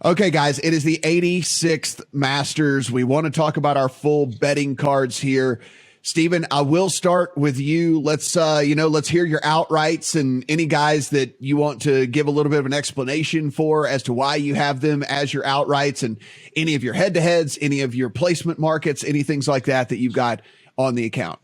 Okay, guys, it is the 86th Masters. We want to talk about our full betting cards here. Steven, I will start with you. Let's hear your outrights and any guys that you want to give a little bit of an explanation for as to why you have them as your outrights, and any of your head-to-heads, any of your placement markets, any things like that you've got on the account.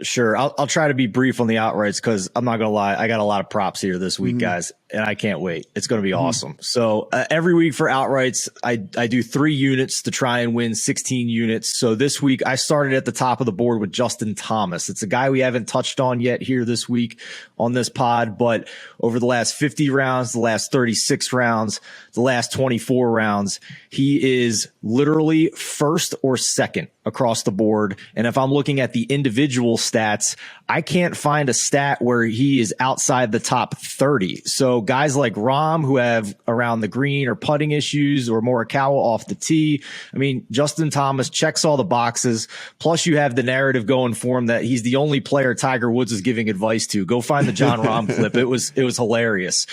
Sure. I'll try to be brief on the outrights because I'm not going to lie. I got a lot of props here this week, guys, and I can't wait. It's going to be awesome. So every week for outrights, I do 3 units to try and win 16 units. So this week I started at the top of the board with Justin Thomas. It's a guy we haven't touched on yet here this week on this pod, but over the last 50 rounds, the last 36 rounds, the last 24 rounds, he is literally first or second across the board. And if I'm looking at the individual stats, I can't find a stat where he is outside the top 30. So guys like Rahm, who have around the green or putting issues, or Morikawa off the tee, I mean, Justin Thomas checks all the boxes. Plus you have the narrative going for him that he's the only player Tiger Woods is giving advice to. Go find the John Rahm clip. It was hilarious.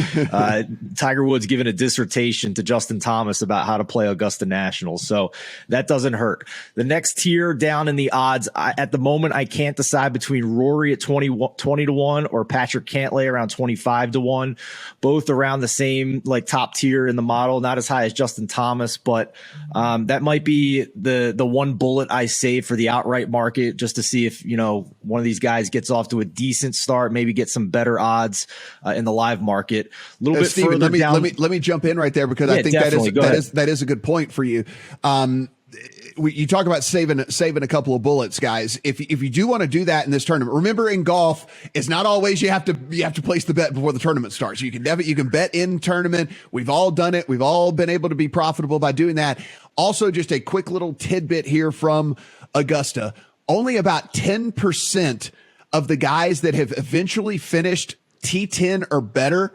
Tiger Woods giving a dissertation to Justin Thomas about how to play Augusta National. So that doesn't hurt. The next tier down in the odds, at the moment, I can't decide between Rory at 20 to 1 or Patrick Cantlay around 25 to 1, both around the same like top tier in the model, not as high as Justin Thomas, but that might be the one bullet I save for the outright market, just to see if, one of these guys gets off to a decent start, maybe get some better odds in the live market. A little bit Steven, further down. Let me jump in right there, because I think that is a good point for you. You talk about saving a couple of bullets, guys. If you do want to do that in this tournament, remember, in golf, it's not always you have to place the bet before the tournament starts. You can bet in tournament. We've all done it. We've all been able to be profitable by doing that. Also, just a quick little tidbit here from Augusta. Only about 10% of the guys that have eventually finished T10 or better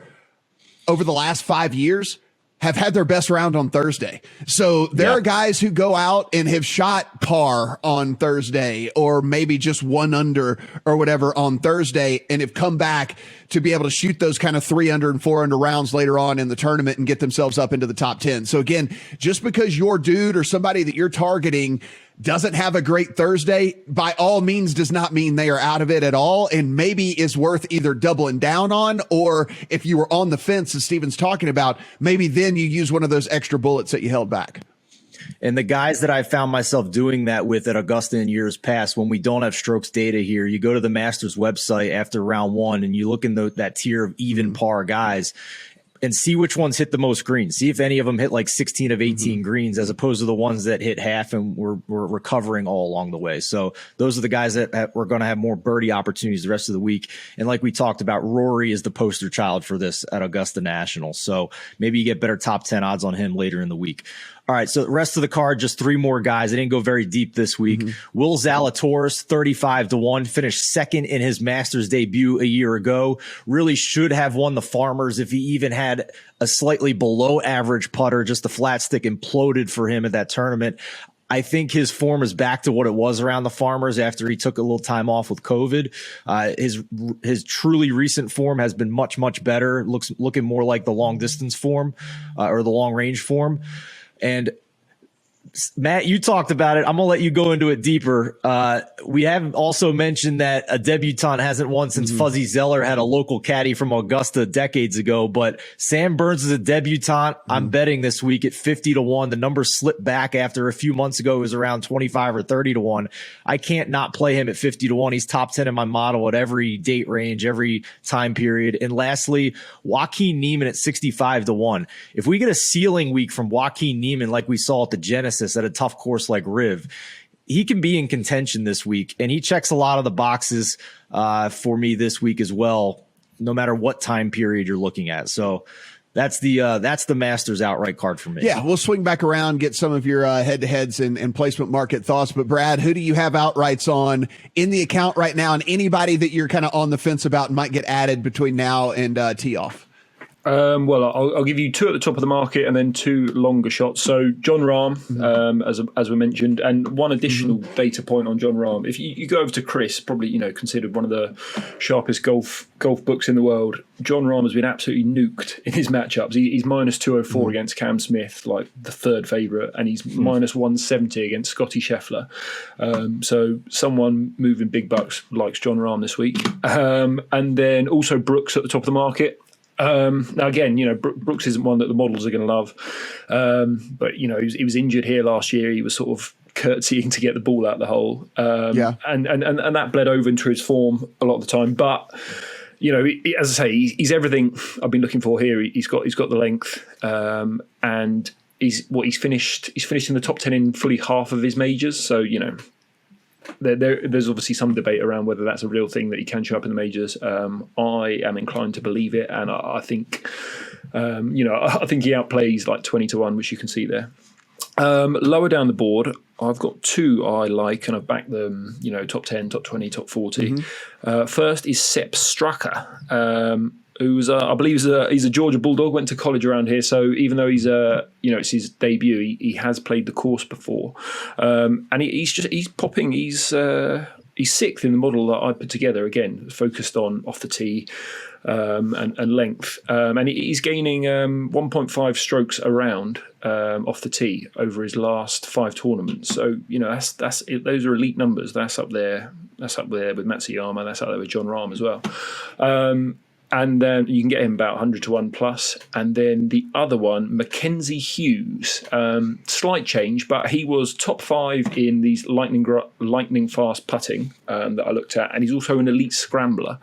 over the last 5 years have had their best round on Thursday. So there are guys who go out and have shot par on Thursday, or maybe just 1 under or whatever on Thursday, and have come back to be able to shoot those kind of 3 under and 4 under rounds later on in the tournament and get themselves up into the top 10. So again, just because your dude or somebody that you're targeting doesn't have a great Thursday, by all means does not mean they are out of it at all, and maybe is worth either doubling down on, or if you were on the fence, as Steven's talking about, maybe then you use one of those extra bullets that you held back. And the guys that I found myself doing that with at Augusta in years past, when we don't have strokes data here, you go to the Masters website after round 1 and you look in that tier of even par guys and see which ones hit the most greens. See if any of them hit like 16 of 18 greens, as opposed to the ones that hit half and were recovering all along the way. So those are the guys that we're going to have more birdie opportunities the rest of the week. And like we talked about, Rory is the poster child for this at Augusta National. So maybe you get better top 10 odds on him later in the week. All right, so the rest of the card, just 3 more guys. I didn't go very deep this week. Will Zalatoris, 35 to 1, finished second in his Masters debut a year ago. Really should have won the Farmers if he even had a slightly below average putter. Just the flat stick imploded for him at that tournament. I think his form is back to what it was around the Farmers after he took a little time off with COVID. His truly recent form has been much, much better. Looking more like the long distance form or the long range form. And Matt, you talked about it. I'm going to let you go into it deeper. We have also mentioned that a debutant hasn't won since Fuzzy Zeller had a local caddy from Augusta decades ago, but Sam Burns is a debutant. I'm betting this week at 50 to 1. The number slipped back after a few months ago. It was around 25 or 30 to 1. I can't not play him at 50 to 1. He's top 10 in my model at every date range, every time period. And lastly, Joaquin Niemann at 65 to 1. If we get a ceiling week from Joaquin Niemann like we saw at the Genesis at a tough course like Riv, he can be in contention this week, and he checks a lot of the boxes for me this week as well, no matter what time period you're looking at. So that's the Masters outright card for me. Yeah, we'll swing back around, get some of your head-to-heads and placement market thoughts. But Brad, who do you have outrights on in the account right now, and anybody that you're kind of on the fence about and might get added between now and tee off? Well, I'll give you two at the top of the market and then two longer shots. So Jon Rahm, as we mentioned, and one additional data point on Jon Rahm. If you go over to Chris, probably considered one of the sharpest golf books in the world, Jon Rahm has been absolutely nuked in his matchups. He's minus 204 against Cam Smith, like the third favourite, and he's minus 170 against Scotty Scheffler. So someone moving big bucks likes Jon Rahm this week. And then also Brooks at the top of the market. Now again, Brooks isn't one that the models are going to love, but he was injured here last year. He was sort of curtsying to get the ball out the hole, and that bled over into his form a lot of the time. But as I say, he's everything I've been looking for here. He's got the length, and he's finished in the top 10 in fully half of his majors. So there's obviously some debate around whether that's a real thing that he can show up in the majors. I am inclined to believe it, and I think I think he outplays like 20-1, which you can see there. Lower down the board, I've got two I like, and I've backed them. Top 10, top 20, top 40. First is Sepp Straka. Who's I believe he's a Georgia Bulldog, went to college around here. So even though he's it's his debut, he has played the course before, and he's popping. He's sixth in the model that I put together. Again, focused on off the tee and length, and he's gaining 1.5 strokes around off the tee over his last 5 tournaments. So that's those are elite numbers. That's up there. That's up there with Matsuyama. That's up there with Jon Rahm as well. And then you can get him about 100-1 plus. And then the other one, Mackenzie Hughes, slight change, but he was top 5 in these lightning fast putting that I looked at, and he's also an elite scrambler.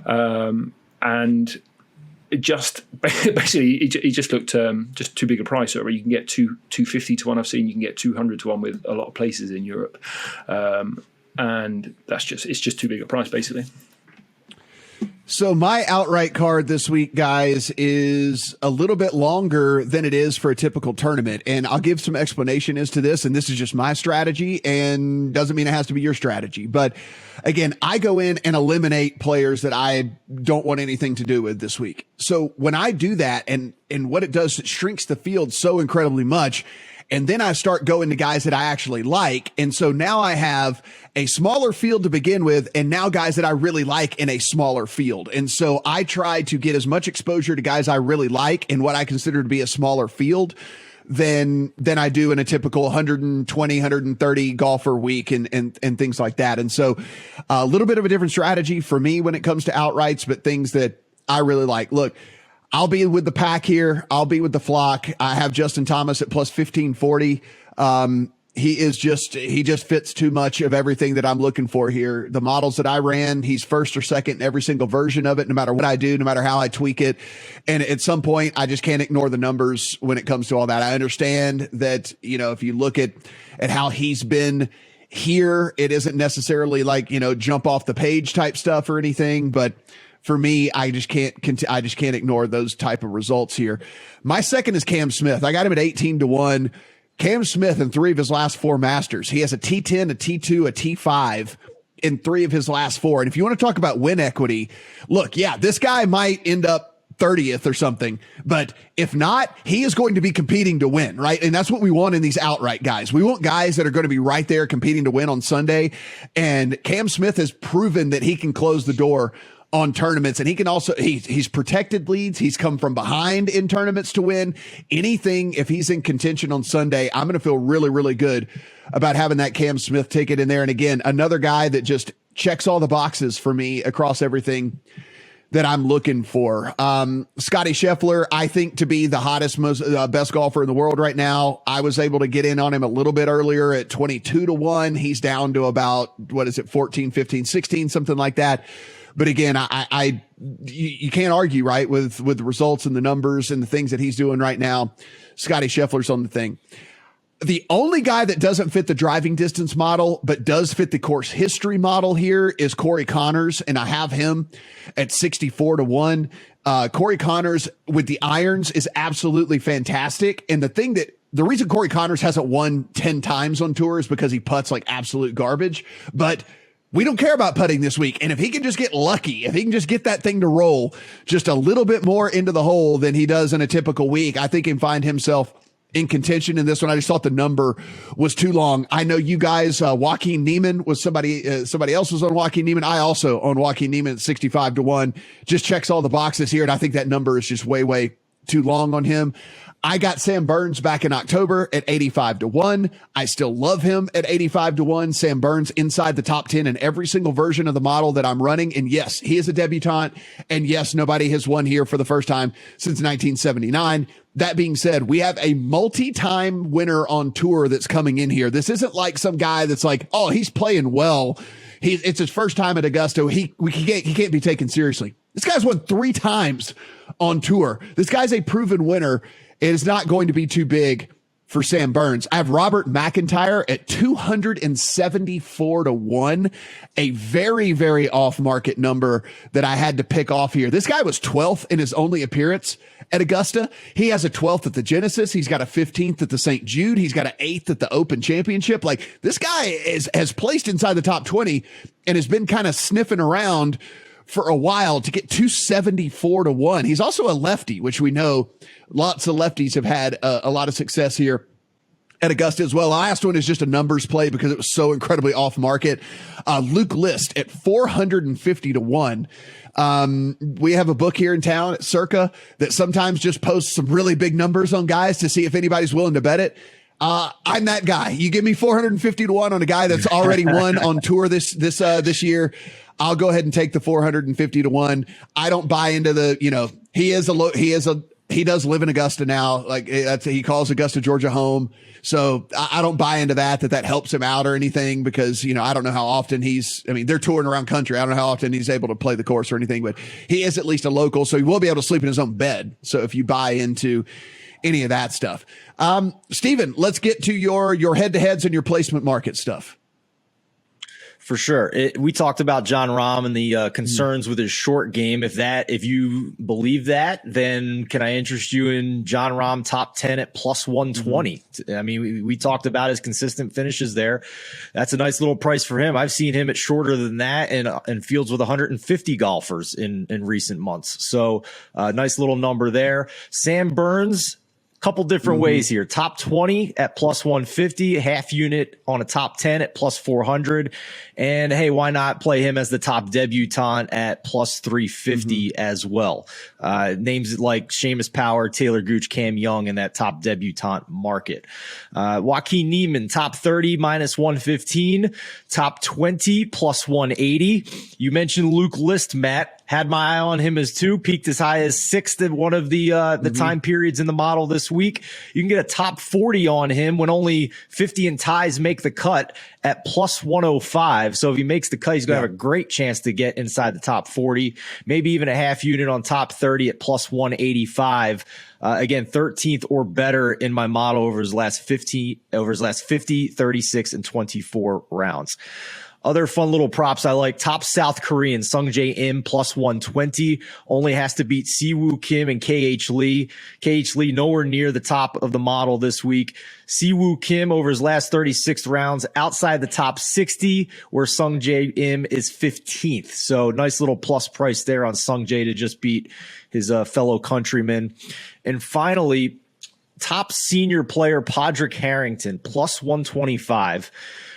And it just basically he just looked just too big a price. Where you can get 250-1. I've seen you can get 200-1 with a lot of places in Europe, and it's just too big a price basically. So my outright card this week, guys, is a little bit longer than it is for a typical tournament. And I'll give some explanation as to this. And this is just my strategy and doesn't mean it has to be your strategy. But again, I go in and eliminate players that I don't want anything to do with this week. So when I do that, and what it does, it shrinks the field so incredibly much. And then I start going to guys that I actually like. And so now I have a smaller field to begin with, and now guys that I really like in a smaller field. And so I try to get as much exposure to guys I really like in what I consider to be a smaller field than I do in a typical 120, 130 golfer week and things like that. And so a little bit of a different strategy for me when it comes to outrights, but things that I really like. Look, I'll be with the pack here. I'll be with the flock. I have Justin Thomas at plus 1540. He just fits too much of everything that I'm looking for here. The models that I ran, he's first or second in every single version of it, no matter what I do, no matter how I tweak it. And at some point, I just can't ignore the numbers when it comes to all that. I understand that, if you look at how he's been here, it isn't necessarily like, jump off the page type stuff or anything, but for me, I just can't ignore those type of results here. My second is Cam Smith. I got him at 18-1. Cam Smith in 3 of his last 4 Masters. He has a T10, a T2, a T5 in 3 of his last 4. And if you want to talk about win equity, look, this guy might end up 30th or something, but if not, he is going to be competing to win, right? And that's what we want in these outright guys. We want guys that are going to be right there competing to win on Sunday. And Cam Smith has proven that he can close the door on tournaments, and he can also he's protected leads. He's come from behind in tournaments to win anything. If he's in contention on Sunday, I'm going to feel really, really good about having that Cam Smith ticket in there. And again, another guy that just checks all the boxes for me across everything that I'm looking for. Scotty Scheffler, I think to be the hottest, most best golfer in the world right now. I was able to get in on him a little bit earlier at 22-1. He's down to about, 14, 15, 16, something like that. But again, you can't argue, right, with the results and the numbers and the things that he's doing right now. Scotty Scheffler's on the thing. The only guy that doesn't fit the driving distance model, but does fit the course history model here is Corey Connors, and I have him at 64-1. Corey Connors with the irons is absolutely fantastic. And the reason Corey Connors hasn't won 10 times on tour is because he putts like absolute garbage. But We don't care about putting this week. And if he can just get lucky, if he can just get that thing to roll just a little bit more into the hole than he does in a typical week, I think he can find himself in contention in this one. I just thought the number was too long. I know you guys, Joaquin Niemann was somebody else was on Joaquin Niemann. I also own Joaquin Niemann at 65-1. Just checks all the boxes here. And I think that number is just way too long on him. I got Sam Burns back in October at 85-1. I still love him at 85-1. Sam Burns inside the top 10 in every single version of the model that I'm running. And yes, he is a debutante. And yes, nobody has won here for the first time since 1979. That being said, we have a multi-time winner on tour that's coming in here. This isn't like some guy that's like, oh, he's playing well. It's his first time at Augusta. He can't be taken seriously. This guy's won 3 times on tour. This guy's a proven winner. It is not going to be too big for Sam Burns. I have Robert McIntyre at 274-1, a very off market number that I had to pick off here. This guy was 12th in his only appearance at Augusta. He has a 12th at the Genesis. He's got a 15th at the St. Jude. He's got an 8th at the Open Championship. Like, this guy has placed inside the top 20 and has been kind of sniffing around for a while to get 274-1. He's also a lefty, which we know lots of lefties have had a lot of success here at Augusta as well. Last one is just a numbers play because it was so incredibly off market. Luke List at 450-1. We have a book here in town at Circa that sometimes just posts some really big numbers on guys to see if anybody's willing to bet it. I'm that guy. You give me 450-1 on a guy that's already won on tour this year. I'll go ahead and take the 450-1. I don't buy into the, he does live in Augusta now. Like, he calls Augusta, Georgia home. So I don't buy into that helps him out or anything because, I don't know how often they're touring around country. I don't know how often he's able to play the course or anything, but he is at least a local. So he will be able to sleep in his own bed. So if you buy into any of that stuff, Steven, let's get to your head to heads and your placement market stuff. For sure. We talked about Jon Rahm and the concerns with his short game. If you believe that, then can I interest you in Jon Rahm top 10 at plus 120? I mean, we talked about his consistent finishes there. That's a nice little price for him. I've seen him at shorter than that in fields with 150 golfers in recent months. So nice little number there. Sam Burns, couple different ways here. Top 20 at plus 150, half unit on a top 10 at plus 400. And hey, why not play him as the top debutante at plus 350 as well? Names like Seamus Power, Taylor Gooch, Cam Young in that top debutante market. Joaquin Niemann, top 30 minus 115, top 20 plus 180. You mentioned Luke List, Matt. Had my eye on him as two, peaked as high as 6th in one of the time periods in the model this week. You can get a top 40 on him when only 50 and ties make the cut at plus 105. So if he makes the cut, he's going to have a great chance to get inside the top 40, maybe even a half unit on top 30 at plus 185. Again, 13th or better in my model over his last 50, 36, and 24 rounds. Other fun little props I like. Top South Korean, Sungjae Im plus 120. Only has to beat Siwoo Kim and KH Lee. KH Lee nowhere near the top of the model this week. Siwoo Kim over his last 36 rounds outside the top 60, where Sungjae Im is 15th. So nice little plus price there on Sungjae to just beat his fellow countryman. And finally, top senior player Padraig Harrington plus 125.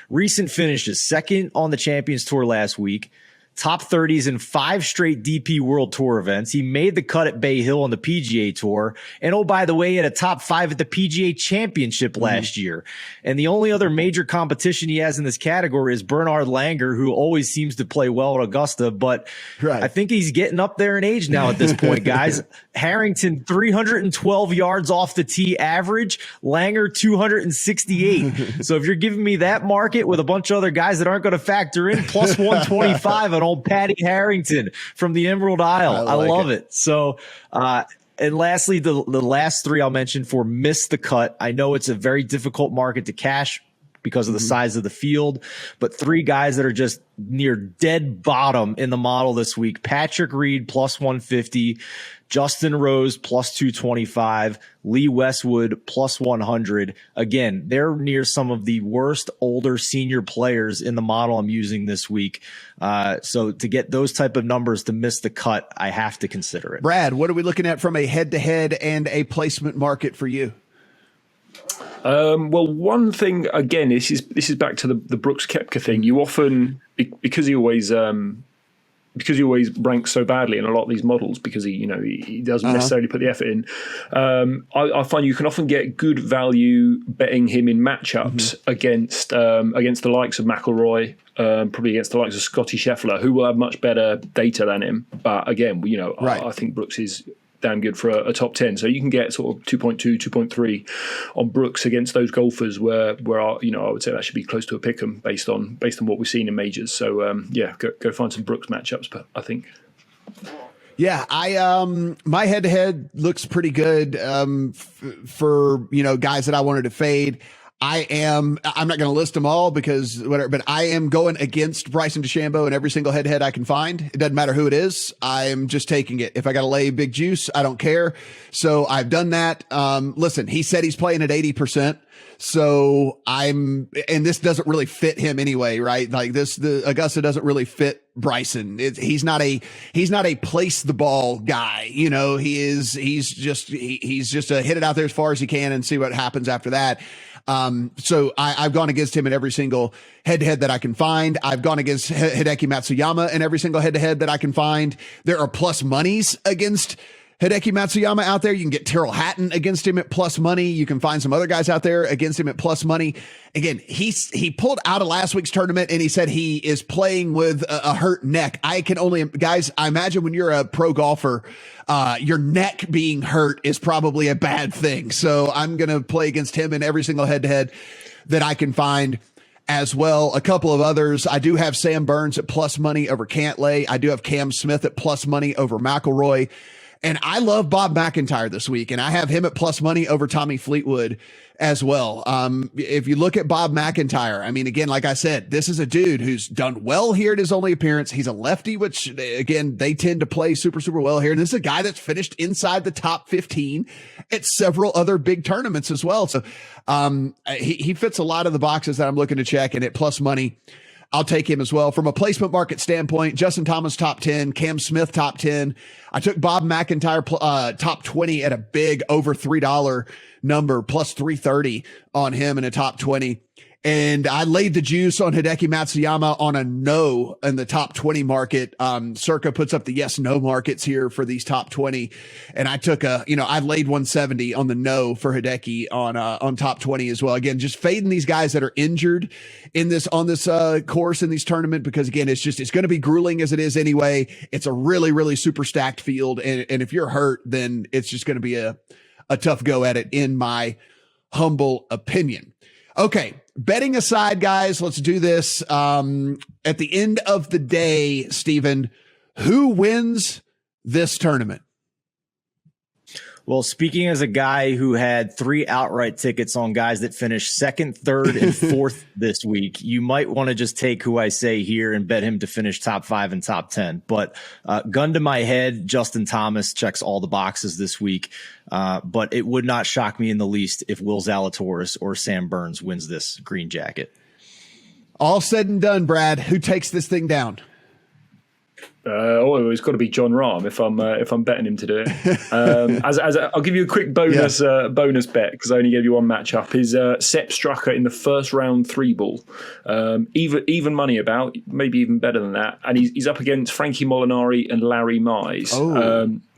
Recent finishes, second on the Champions Tour last week, top 30s in 5 straight DP World Tour events. He made the cut at Bay Hill on the PGA Tour. And oh, by the way, he had a top 5 at the PGA Championship last year. And the only other major competition he has in this category is Bernard Langer, who always seems to play well at Augusta. But I think he's getting up there in age now at this point, guys. Harrington, 312 yards off the tee average. Langer, 268. So if you're giving me that market with a bunch of other guys that aren't going to factor in, plus 125 on old Patty Harrington from the Emerald Isle. I love it. So, and lastly, the last 3 I'll mention for miss the cut. I know it's a very difficult market to cash because of the size of the field. But 3 guys that are just near dead bottom in the model this week: Patrick Reed plus 150, Justin Rose plus 225, Lee Westwood plus 100. Again, they're near some of the worst older senior players in the model I'm using this week. So to get those type of numbers to miss the cut, I have to consider it. Brad, what are we looking at from a head-to-head and a placement market for you? Well, one thing, again, this is back to the Brooks Koepka thing. You often, because he always ranks so badly in a lot of these models, because he doesn't necessarily put the effort in. I find you can often get good value betting him in matchups against the likes of McIlroy, probably against the likes of Scotty Scheffler, who will have much better data than him. But again, right. I think Brooks is damn good for a top 10. So you can get sort of 2.2, 2.3 on Brooks against those golfers where I would say that should be close to a pick 'em based on what we've seen in majors. So go find some Brooks matchups, but I think. Yeah, my head-to-head looks pretty good for guys that I wanted to fade. I'm not going to list them all because whatever, but I am going against Bryson DeChambeau in every single head-to-head I can find. It doesn't matter who it is. I'm just taking it. If I got to lay big juice, I don't care. So I've done that. Listen, he said he's playing at 80%. So and this doesn't really fit him anyway, right? Like the Augusta doesn't really fit Bryson. He's not a place the ball guy. He's just a hit it out there as far as he can and see what happens after that. So I've gone against him in every single head-to-head that I can find. I've gone against Hideki Matsuyama in every single head-to-head that I can find. There are plus monies against Hideki Matsuyama out there. You can get Tyrrell Hatton against him at plus money. You can find some other guys out there against him at plus money. Again, he pulled out of last week's tournament and he said he is playing with a hurt neck. Guys, I imagine when you're a pro golfer, your neck being hurt is probably a bad thing. So I'm going to play against him in every single head-to-head that I can find as well. A couple of others. I do have Sam Burns at plus money over Cantlay. I do have Cam Smith at plus money over McIlroy. And I love Bob McIntyre this week, and I have him at plus money over Tommy Fleetwood as well. If you look at Bob McIntyre, I mean, again, like I said, this is a dude who's done well here at his only appearance. He's a lefty, which again, they tend to play super, super well here. And this is a guy that's finished inside the top 15 at several other big tournaments as well. So, he fits a lot of the boxes that I'm looking to check, and at plus money, I'll take him as well. From a placement market standpoint, Justin Thomas top 10, Cam Smith top 10. I took Bob McIntyre top 20 at a big over $3 number, plus 330 on him in a top 20. And I laid the juice on Hideki Matsuyama on a no in the top 20 market. Circa puts up the yes, no markets here for these top 20. And I took I laid 170 on the no for Hideki on top 20 as well. Again, just fading these guys that are injured on this course in these tournament, because again, it's going to be grueling as it is anyway. It's a really, really super stacked field. And if you're hurt, then it's just going to be a tough go at it in my humble opinion. Okay. Betting aside, guys, let's do this. At the end of the day, Steven, who wins this tournament? Well, speaking as a guy who had 3 outright tickets on guys that finished second, third, and fourth this week, you might want to just take who I say here and bet him to finish top 5 and top 10. But gun to my head, Justin Thomas checks all the boxes this week. But it would not shock me in the least if Will Zalatoris or Sam Burns wins this green jacket. All said and done, Brad, who takes this thing down? It's got to be John Rahm if I'm betting him to do it. As I'll give you a quick bonus bet, because I only gave you one matchup. Is Sepp Straka in the first round 3-ball, even money about, maybe even better than that, and he's up against Frankie Molinari and Larry Mize.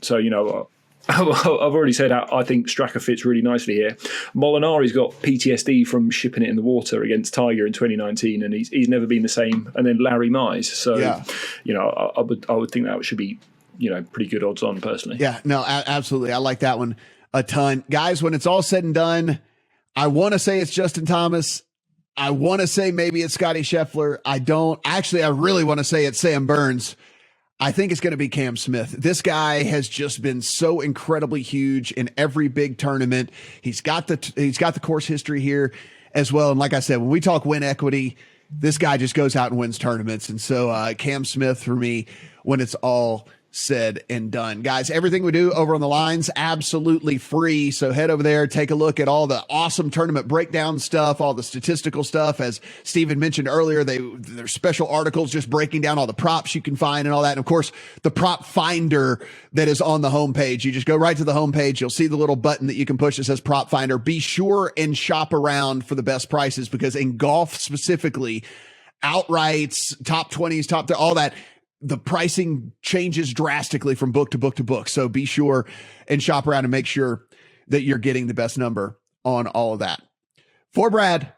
So I've already said how I think Straka fits really nicely here. Molinari's got PTSD from shipping it in the water against Tiger in 2019, and he's never been the same. And then Larry Mize, so I would think that should be pretty good odds on personally. Yeah, no, absolutely, I like that one a ton, guys. When it's all said and done, I want to say it's Justin Thomas. I want to say maybe it's Scotty Scheffler. I don't actually. I really want to say it's Sam Burns. I think it's going to be Cam Smith. This guy has just been so incredibly huge in every big tournament. He's got the course history here. as well. And like I said, when we talk win equity, this guy just goes out and wins tournaments. And so Cam Smith for me, when it's all said and done. Guys, everything we do over on the lines, absolutely free. So head over there, take a look at all the awesome tournament breakdown stuff, all the statistical stuff. As Steven mentioned earlier, there's special articles just breaking down all the props you can find and all that. And of course, the prop finder that is on the homepage. You just go right to the homepage. You'll see the little button that you can push that says prop finder. Be sure and shop around for the best prices, because in golf specifically, outrights, top 20s, all that, the pricing changes drastically from book to book to book. So be sure and shop around and make sure that you're getting the best number on all of that. For Brad,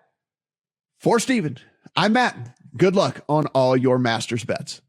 for Steven, I'm Matt. Good luck on all your Masters bets.